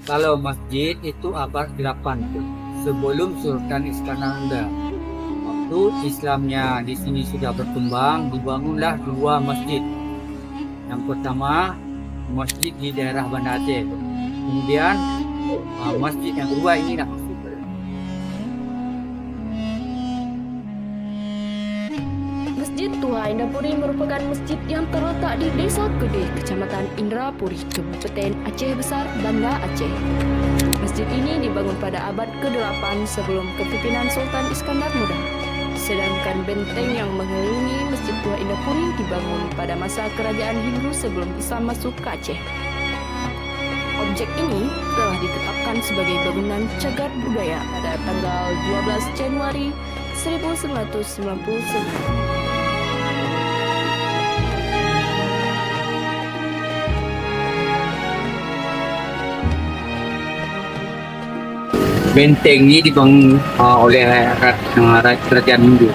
Kalau masjid itu abad 8 tuh, sebelum Sultan Iskandar Muda. Waktu Islamnya di sini sudah berkembang, dibangunlah dua masjid. Yang pertama, masjid di daerah Banda Aceh. Kemudian masjid yang kedua ini lah. Masjid Tua Indrapuri merupakan masjid yang terletak di Desa Kedih, Kecamatan Indrapuri, Kabupaten Aceh Besar, Banda Aceh. Masjid ini dibangun pada abad ke-8 sebelum kepimpinan Sultan Iskandar Muda. Sedangkan benteng yang mengelilingi Masjid Tua Indrapuri dibangun pada masa kerajaan Hindu sebelum Islam masuk ke Aceh. Objek ini telah ditetapkan sebagai bangunan cagar budaya pada tanggal 12 Januari 1999. Benteng ini dibangun oleh kerajaan Hindu.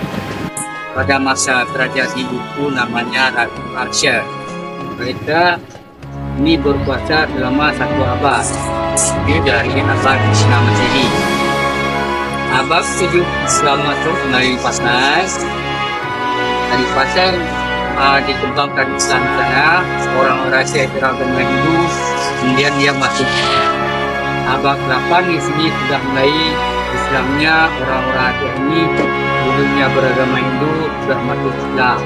Pada masa kerajaan Hindu itu namanya Ratu Arsya. Mereka ini berkuasa selama 1 abad. Ini dari abad Islam Masehi. Abad 7 Islam masuk melalui pasar. Dari pasar dikembangkan Islam di sana. Orang-orang Aceh beragama Hindu, kemudian dia masuk. Abad 8 di sini sudah mulai Islamnya, orang-orang Aceh ini dulunya beragama Hindu sudah masuk Islam.